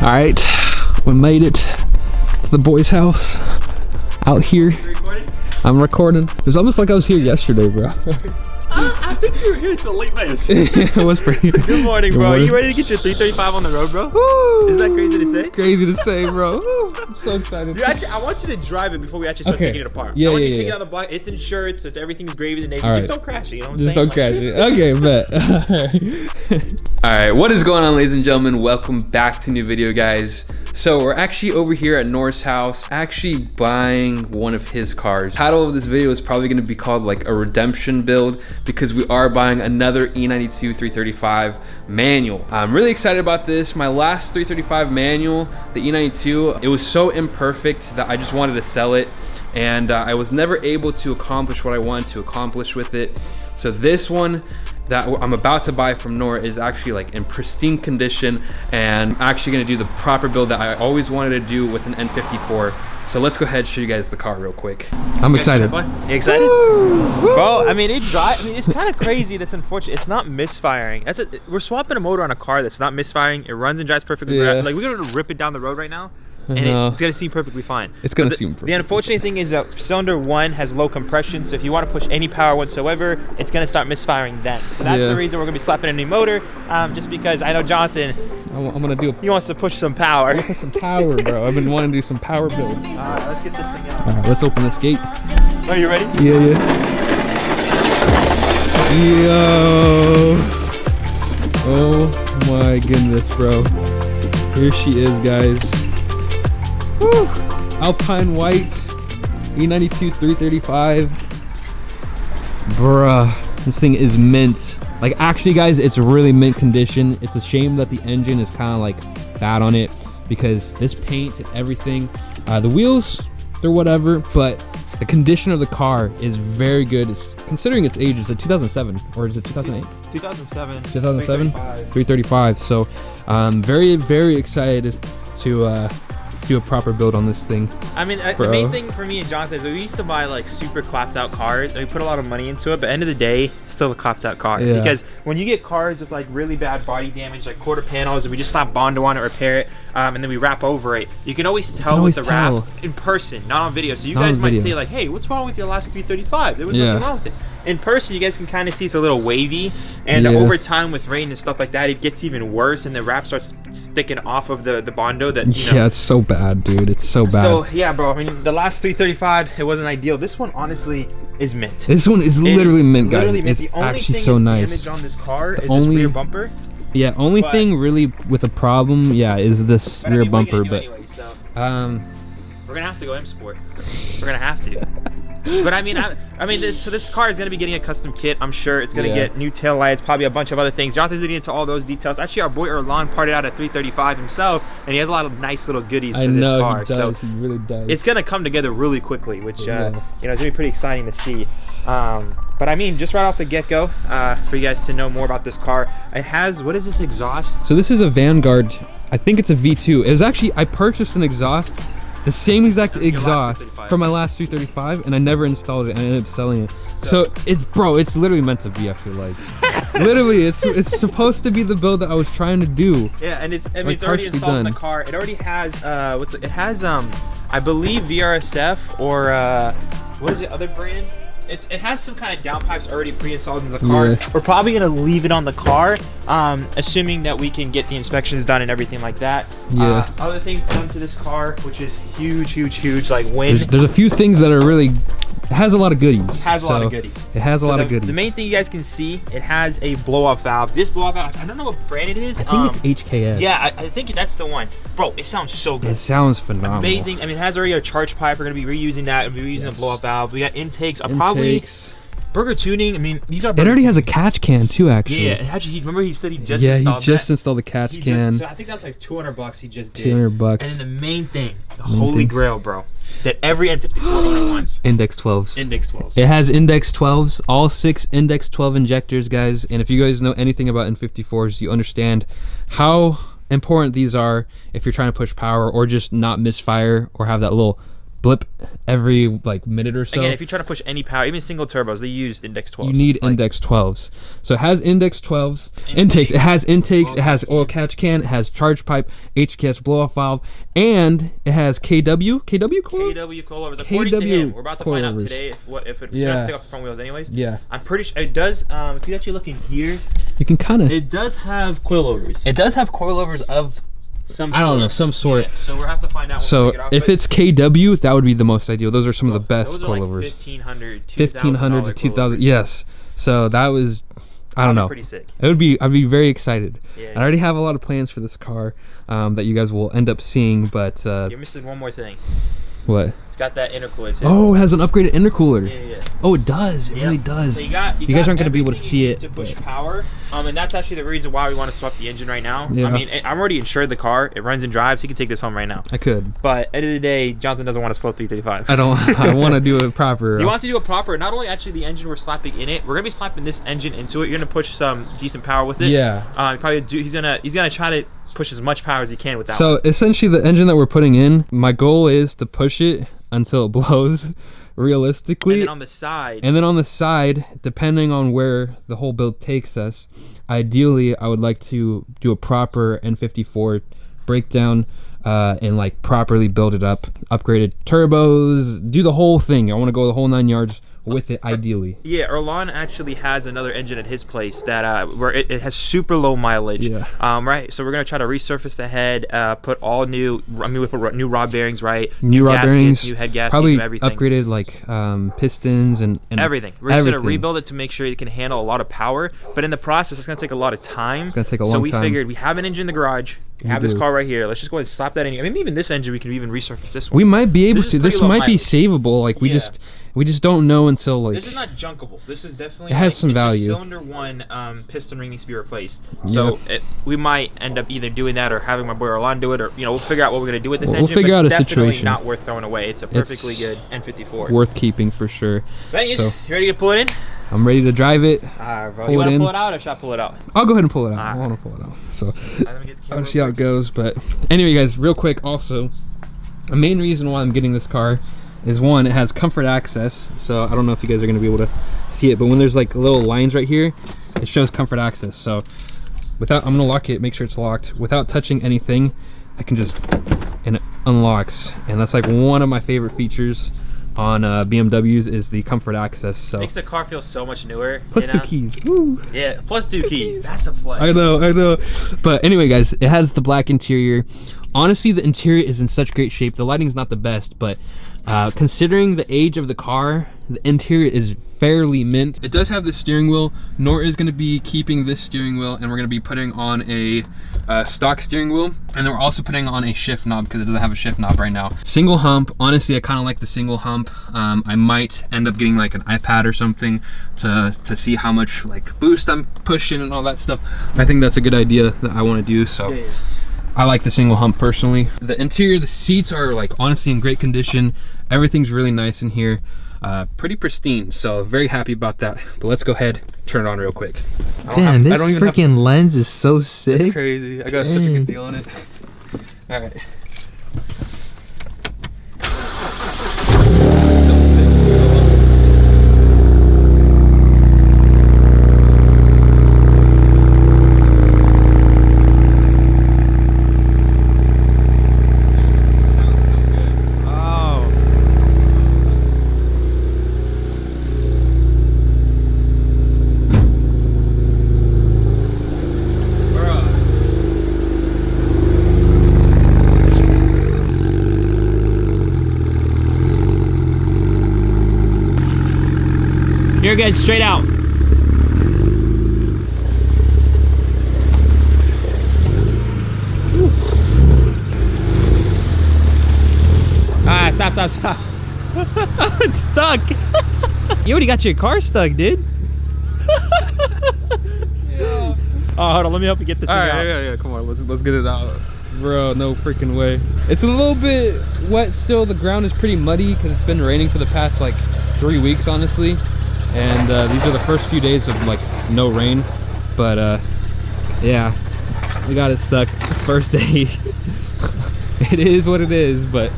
Alright, we made it to the boys' house. Out here. You recording? I'm recording. It was almost like I was here yesterday, bro. I think you were here until late night. It was pretty. Good morning, bro. Are you ready to get your 335 on the road, bro? Woo! Is that crazy to say? Crazy to say, bro. Woo! I'm so excited. Dude, actually, I want you to drive it before we actually start taking it apart. Yeah, I want yeah, you to yeah. take it out of the block. It's insured, so everything's gravy and navy. All Just right. don't crash it, you know what I'm Just saying? don't crash it. Okay, bet. Alright, what is going on, ladies and gentlemen? Welcome back to a new video, guys. So we're actually over here at Nor's house, actually buying one of his cars. The title of this video is probably going to be called like a redemption build, because we are buying another E92 335 manual. I'm really excited about this. My last 335 manual, the E92, it was so imperfect that I just wanted to sell it, and I was never able to accomplish what I wanted to accomplish with it. So this one that I'm about to buy from Nor is actually like in pristine condition, and I'm actually gonna do the proper build that I always wanted to do with an N54. So let's go ahead and show you guys the car real quick. I'm excited. You excited? Woo! Bro, I mean, it's kind of crazy. That's unfortunate. It's not misfiring. We're swapping a motor on a car that's not misfiring. It runs and drives perfectly. Yeah. Like, we're gonna rip it down the road right now, and No. it's gonna seem perfectly fine. It's gonna seem perfect. The unfortunate thing is that cylinder 1 has low compression, so if you want to push any power whatsoever, it's gonna start misfiring then. So that's the reason we're gonna be slapping a new motor, just because I know Jonathan, I'm gonna do he wants to push some power. some power, bro. I've been wanting to do some power build. Alright, let's get this thing out. Alright, let's open this gate. Are you ready? Yeah, yeah. Yo! Oh my goodness, bro. Here she is, guys. Woo! Alpine white, E92 335. Bruh, this thing is mint. Like, actually, guys, it's really mint condition. It's a shame that the engine is kind of like bad on it, because this paint and everything, the wheels, they're whatever, but the condition of the car is very good. It's, considering its age, it's a 2007, or is it 2008? 2007. 2007? 335. 335. So I'm very, very excited to do a proper build on this thing. I mean, the main thing for me and Jonathan is that we used to buy like super clapped out cars, and we put a lot of money into it, but end of the day, it's still a clapped out car. Yeah. Because when you get cars with like really bad body damage, like quarter panels, and we just slap Bondo on it, repair it, and then we wrap over it, you can always tell with the wrap in person, not on video. So you guys might say like, hey, what's wrong with your last 335? There was nothing wrong with it. In person, you guys can kind of see it's a little wavy, and over time with rain and stuff like that, it gets even worse, and the wrap starts sticking off of the Bondo that, you know. Yeah, it's so bad, dude. It's so bad. So yeah, bro, I mean, the last 335, it wasn't ideal. This one honestly is mint. This one is literally mint, guys. Literally mint. It's the only actually thing so is nice. damage on this car is this rear bumper. Yeah, only thing really with a problem, is this rear bumper. But anyway, so we're gonna have to go M Sport. We're gonna have to. But I mean, this car is gonna be getting a custom kit. I'm sure it's gonna get new tail lights, probably a bunch of other things. Jonathan's getting into all those details. Actually, our boy Erlan parted out at 335 himself, and he has a lot of nice little goodies for this car. He does, so he really does. It's gonna come together really quickly, which you know, it's gonna be pretty exciting to see. But I mean, just right off the get-go, for you guys to know more about this car, it has, what is this exhaust? So this is a Vanguard. I think it's a V2. It was actually, I purchased an exhaust, the same exact exhaust from my last 335, and I never installed it, and I ended up selling it. So it's, bro, it's literally meant to be, I feel like. Literally, it's supposed to be the build that I was trying to do. Yeah, and it's, I mean, like, it's already installed in the car. It already has, it has, I believe VRSF, or, what is the other brand? It has some kind of downpipes already pre-installed in the car. Yeah. We're probably gonna leave it on the car, assuming that we can get the inspections done and everything like that. Yeah. Other things done to this car, which is huge, huge, huge. Like wind. There's a few things that are really. It has a lot of goodies. It has a lot of goodies. It has a lot of goodies. The main thing you guys can see, it has a blow-off valve. This blow-off valve, I don't know what brand it is. I think it's HKS. Yeah, I think that's the one. Bro, it sounds so good. It sounds phenomenal. Amazing. I mean, it has already a charge pipe. We're gonna be reusing that, and we're reusing the blow-off valve. We got intakes. Probably Burger tuning. I mean, these are. It already has a catch can too, actually. Yeah, actually, remember he said he just installed he just installed the catch can. So I think that's like $200 he just did. $200. And then the main thing, the holy grail, bro, that every N54 owner wants. Index 12s. Index 12s. It has Index 12s, all 6 Index 12 injectors, guys. And if you guys know anything about N54s, you understand how important these are if you're trying to push power or just not misfire or have that little blip every like minute or so. Again, if you try to push any power, even single turbos, they use index 12s. You need index 12s. So it has index 12s. Intakes. It has intakes. It has oil catch can. It has charge pipe, HKS blow off valve, and it has KW coilovers. KW coilovers. According to him, we're about to find out today if it take off the front wheels anyways. Yeah. I'm pretty sure it does. If you actually look in here, you can kind of. It does have coilovers. It does have coilovers of. I don't know, some sort. Yeah, so we'll have to find out. So if it's KW, that would be the most ideal. Those are some of the best those are coilovers. Like $1,500 to $2,000. Yes. So that was, I don't know. Pretty sick. It would be. I'd be very excited. Yeah, I already have a lot of plans for this car that you guys will end up seeing, but you're missing one more thing. What? It's got that intercooler too. Oh, it has an upgraded intercooler. Yeah. Oh, it does. It really does. So you guys aren't going to be able to see it to push power. And that's actually the reason why we want to swap the engine right now. Yeah. I mean, I'm already insured the car. It runs and drives. You can take this home right now. I could. But end of the day, Jonathan doesn't want to slow 335. I don't. I want to do it proper. He wants to do it proper. Not only actually the engine we're slapping in it, we're gonna be slapping this engine into it. You're gonna push some decent power with it. Yeah. He's gonna try to push as much power as he can with that. So essentially, the engine that we're putting in, my goal is to push it until it blows, realistically. And then on the side, depending on where the whole build takes us, ideally I would like to do a proper N54 breakdown and like properly build it up, upgraded turbos, do the whole thing. I want to go the whole 9 yards with it, ideally. Yeah, Erlan actually has another engine at his place that where it has super low mileage. Yeah. Right. So we're gonna try to resurface the head, put all new. I mean, we put new rod bearings, right? New rod bearings, new head gasket, probably new everything. Upgraded like pistons and everything. We're just gonna rebuild it to make sure it can handle a lot of power. But in the process, it's gonna take a lot of time. It's gonna take a long time. So we figured we have an engine in the garage. We have this car right here. Let's just go ahead and slap that in here. I mean, even this engine, we can even resurface this one. We might be able to. This might be savable. Like we just don't know until like. This is not junkable. This is definitely. It has some value. Cylinder 1 piston ring needs to be replaced. So we might end up either doing that or having my boy Erlan do it, or we'll figure out what we're gonna do with this engine. We'll figure out a situation. It's definitely not worth throwing away. It's a perfectly good N54. Worth keeping for sure. But you ready to pull it in? I'm ready to drive it. Alright, bro. You want to pull it out or should I pull it out? I'll go ahead and pull it out. I want to pull it out. So I'll see how it goes. But anyway, guys, real quick, also, the main reason why I'm getting this car is one, it has comfort access. So I don't know if you guys are going to be able to see it, but when there's like little lines right here, it shows comfort access. So I'm going to lock it, make sure it's locked. Without touching anything, I can just, and it unlocks. And that's like one of my favorite features on BMWs is the comfort access. So makes the car feel so much newer. Plus 2 keys. Woo. Yeah, plus 2 keys. That's a flex. I know. But anyway, guys, it has the black interior. Honestly, the interior is in such great shape. The lighting's not the best, but considering the age of the car, the interior is fairly mint. It does have the steering wheel. Nor is going to be keeping this steering wheel, and we're going to be putting on a stock steering wheel, and then we're also putting on a shift knob because it doesn't have a shift knob right now. Single hump. Honestly, I kind of like the single hump. I might end up getting like an iPad or something to see how much like boost I'm pushing and all that stuff. I think that's a good idea that I want to do. So I like the single hump personally. The interior, the seats are like honestly in great condition. Everything's really nice in here. Pretty pristine, so very happy about that. But let's go ahead, turn it on real quick. Damn, this freaking lens is so sick. It's crazy. I got such a good deal on it. All right. You're good, straight out. Ah, stop. It's stuck. You already got your car stuck, dude. Yeah. Oh, hold on, let me help you get this thing out. Yeah, come on, let's get it out. Bro, no freaking way. It's a little bit wet still. The ground is pretty muddy because it's been raining for the past like 3 weeks, honestly. And these are the first few days of like no rain. But yeah, we got it stuck first day. It is what it is, but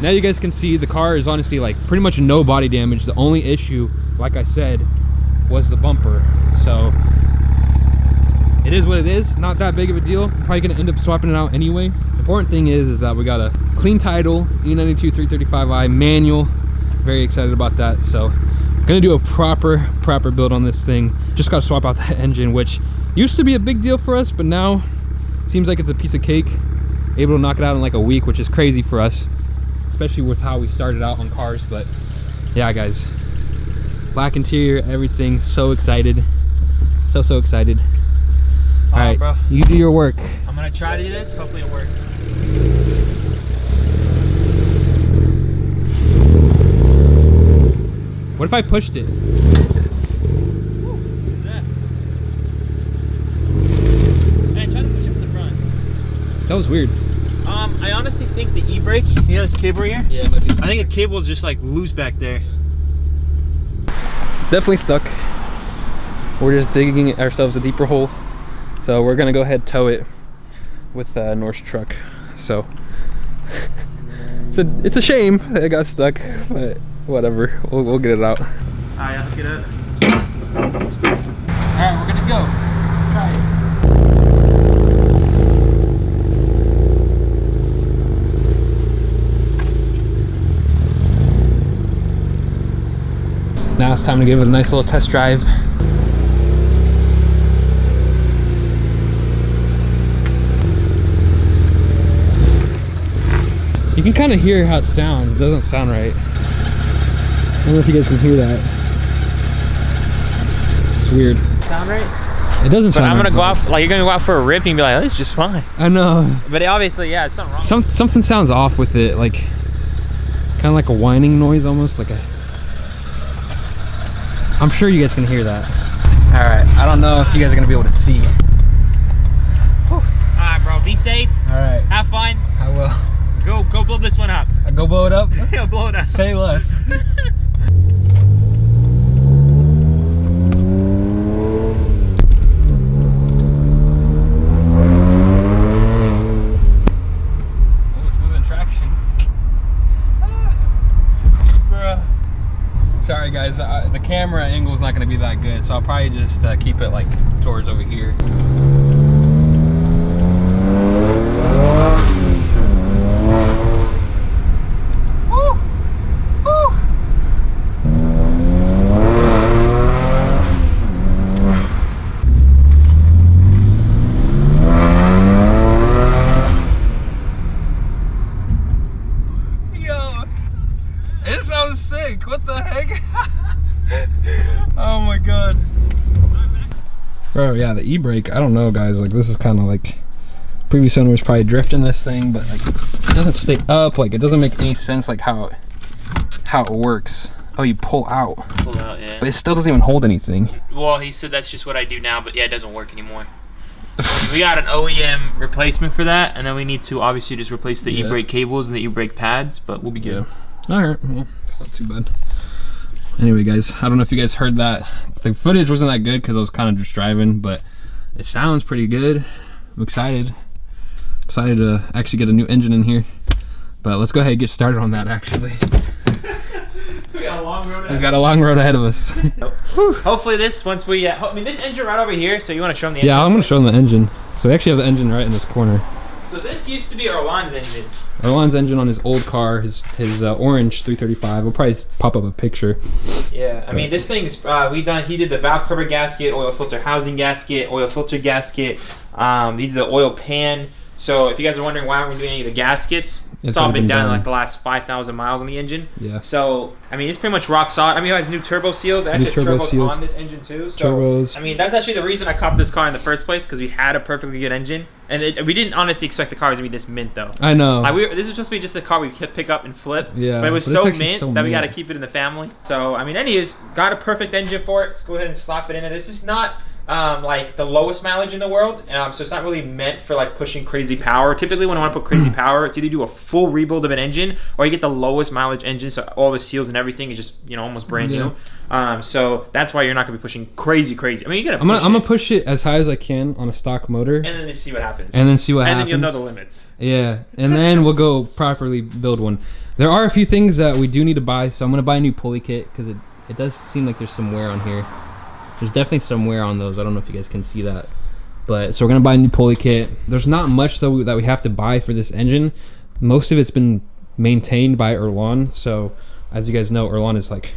now you guys can see the car is honestly like pretty much no body damage. The only issue, like I said, was the bumper. So it is what it is, not that big of a deal. Probably gonna end up swapping it out anyway. The important thing is that we got a clean title, N54 335i manual. Very excited about that. So gonna do a proper build on this thing. Just gotta swap out that engine, which used to be a big deal for us, but now seems like it's a piece of cake. Able to knock it out in like a week, which is crazy for us, especially with how we started out on cars. But yeah, guys, black interior, everything. So excited, so excited. All right, bro, you do your work. I'm gonna try to do this. Hopefully it works. What if I pushed it? That was weird. I honestly think the e-brake, you know this cable here? Yeah, it might be. I think the cable is just like loose back there. It's definitely stuck. We're just digging ourselves a deeper hole. So we're gonna go ahead and tow it with North's truck. So it's a shame that it got stuck, but whatever, we'll get it out. Alright, let's get it. Alright, we're gonna go. Try it. Now it's time to give it a nice little test drive. You can kind of hear how it sounds. It doesn't sound right. I don't know if you guys can hear that. It's weird. Sound right? It doesn't sound right. But I'm gonna go out, like you're gonna go out for a rip and be like, oh, it's just fine. I know. But obviously, yeah, it's something wrong. Something sounds off with it, like kind of like a whining noise almost, like a... I'm sure you guys can hear that. All right, I don't know if you guys are gonna be able to see. All right, bro, be safe. All right. Have fun. I will. Go blow this one up. I go blow it up? Yeah, blow it up. Say less. Sorry guys, the camera angle is not going to be that good, so I'll probably just keep it like towards over here. Woo! Woo! Yo, it sounds sick. What the heck? Oh my god. Bro, yeah, the e-brake, I don't know guys, like this is kind of like previous owner was probably drifting this thing, but like it doesn't stay up, like it doesn't make any sense like how it works. Oh, you pull out. Pull out, yeah. But it still doesn't even hold anything. Well, he said that's just what I do now, but yeah, it doesn't work anymore. We got an OEM replacement for that, and then we need to obviously just replace the e-brake cables and the e-brake pads, but we'll be good. Yeah. Alright, well, it's not too bad. Anyway guys, I don't know if you guys heard that. The footage wasn't that good because I was kind of just driving, but it sounds pretty good. I'm excited. Excited to actually get a new engine in here. But let's go ahead and get started on that actually. We got a long road ahead. We've got a long road ahead of us. Hopefully this, once we, I mean this engine right over here, so you want to show them the engine? Yeah, I'm going to show them the engine. So we actually have the engine right in this corner. So this used to be Orlan's engine. Orlan's engine on his old car, his orange 335. We'll probably pop up a picture. Yeah, I mean this thing's he did the valve cover gasket, oil filter housing gasket, oil filter gasket. He did the oil pan. So if you guys are wondering why aren't we doing any of the gaskets, it's all been done like the last 5,000 miles on the engine. Yeah. So I mean it's pretty much rock solid. I mean it has new turbo seals. Actually turbos seals on this engine too. So turbos. I mean that's actually the reason I copped this car in the first place, because we had a perfectly good engine, and we didn't honestly expect the car was gonna be this mint though. I know. This was supposed to be just a car we could pick up and flip. Yeah. But it was so mint that we got to keep it in the family. So I mean, anyways, got a perfect engine for it. Let's go ahead and slap it in there. This is not like the lowest mileage in the world, so it's not really meant for like pushing crazy power. Typically when I want to put crazy power, it's either do a full rebuild of an engine or you get the lowest mileage engine, so all the seals and everything is just, you know, almost brand new. So that's why you're not gonna be pushing crazy. I mean, I'm gonna push it as high as I can on a stock motor, and then just see what happens. And then you'll know the limits. Yeah, and then we'll go properly build one. There are a few things that we do need to buy, so I'm gonna buy a new pulley kit because it does seem like there's some wear on here. There's definitely some wear on those. I don't know if you guys can see that. But so we're gonna buy a new pulley kit. There's not much though that we have to buy for this engine. Most of it's been maintained by Erlon. So as you guys know, Erlon is like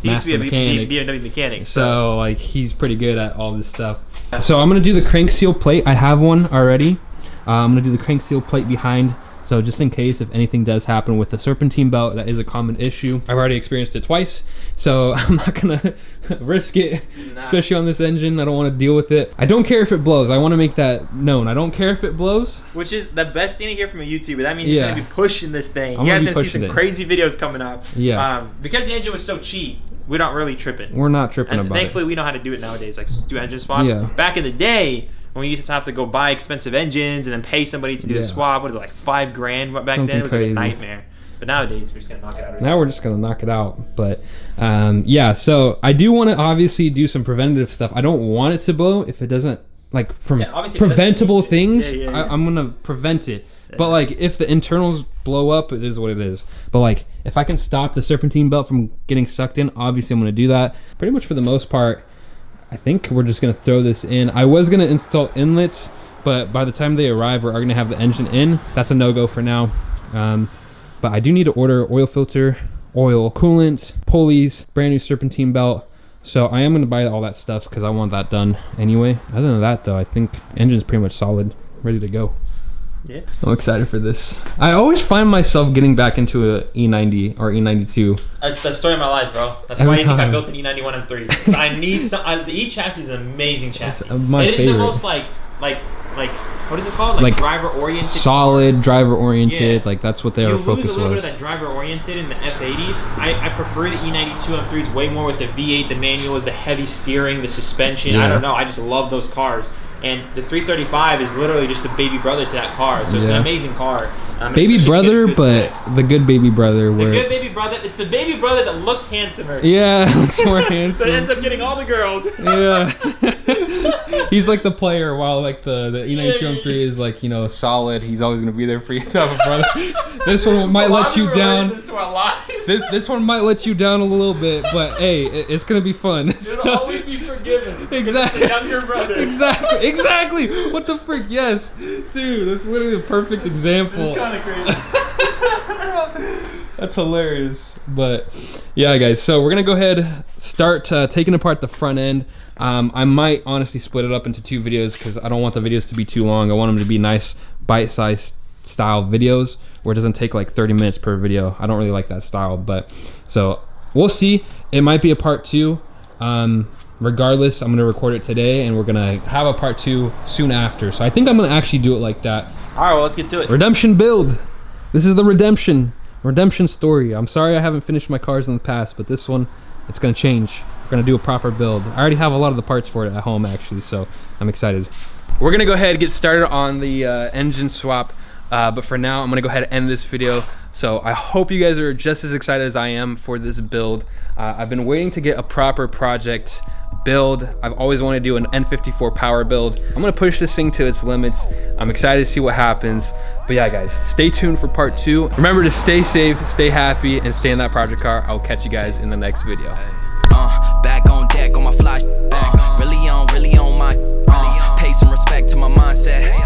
he used to be a BMW mechanic. So like he's pretty good at all this stuff. So I'm gonna do the crank seal plate. I have one already. I'm gonna do the crank seal plate behind. So just in case if anything does happen with the serpentine belt, that is a common issue. I've already experienced it twice, so I'm not gonna risk it, especially on this engine. I don't want to deal with it. I don't care if it blows. I want to make that known. I don't care if it blows. Which is the best thing to hear from a YouTuber. That means he's gonna be pushing this thing. You guys gonna see some crazy videos coming up. Yeah. Because the engine was so cheap, we're not really tripping. We're not tripping about it. Thankfully, we know how to do it nowadays, like do engine swaps. Yeah. Back in the day, when we used to have to go buy expensive engines and then pay somebody to do the swap, what is it, like $5,000 back then? It was like a nightmare. But nowadays, we're just gonna knock it out. Now we're just gonna knock it out. But yeah, so I do want to obviously do some preventative stuff. I don't want it to blow if it doesn't, like from preventable things. I'm gonna prevent it. But like if the internals blow up, it is what it is. But like if I can stop the serpentine belt from getting sucked in, obviously I'm gonna do that. Pretty much for the most part, I think we're just gonna throw this in. I was gonna install inlets, but by the time they arrive, we're gonna have the engine in. That's a no-go for now. But I do need to order oil filter, oil, coolant, pulleys, brand new serpentine belt. So I am gonna buy all that stuff because I want that done anyway. Other than that though, I think engine's pretty much solid, ready to go. Yeah. I'm excited for this. I always find myself getting back into a E90 or E92. That's the story of my life, bro. That's why I think I built an E91 M3. I need some. The E chassis is an amazing chassis. It is the most like what is it called? Like driver oriented. Solid driver oriented. Yeah. Like that's what their focus was. You lose a little bit of that driver oriented in the F80s. I prefer the E92 M3s way more with the V8, the manuals, the heavy steering, the suspension. Yeah. I don't know. I just love those cars. And the 335 is literally just the baby brother to that car. So it's an amazing car. Baby brother, but the good baby brother. The good baby brother. It's the baby brother that looks handsomer. Yeah, looks more handsome. That ends up getting all the girls. Yeah. He's like the player, while like the E92 M3 is like, you know, solid. He's always gonna be there for you. Brother. This one might let you down. This one might let you down a little bit, but hey, it's gonna be fun. You'll always be forgiven. Exactly. It's the younger brother. Exactly. What the frick? Yes, dude. That's literally a perfect example. It's kind of crazy. That's hilarious. But yeah, guys. So we're gonna go ahead, start taking apart the front end. I might honestly split it up into 2 videos because I don't want the videos to be too long. I want them to be nice, bite-sized style videos where it doesn't take like 30 minutes per video. I don't really like that style, but so we'll see. It might be a part 2. Regardless, I'm gonna record it today and we're gonna have a part 2 soon after. So I think I'm gonna actually do it like that. All right, well, let's get to it. Redemption build. This is the redemption story. I'm sorry I haven't finished my cars in the past, but this one, it's gonna change. We're gonna do a proper build. I already have a lot of the parts for it at home actually, so I'm excited. We're gonna go ahead and get started on the engine swap, but for now I'm gonna go ahead and end this video. So I hope you guys are just as excited as I am for this build. I've been waiting to get a proper project build. I've always wanted to do an N54 power build. I'm gonna push this thing to its limits. I'm excited to see what happens. But yeah, guys, stay tuned for part 2. Remember to stay safe, stay happy, and stay in that project car. I'll catch you guys in the next video. Back on deck on my fly, really on my, pay some respect to my mindset.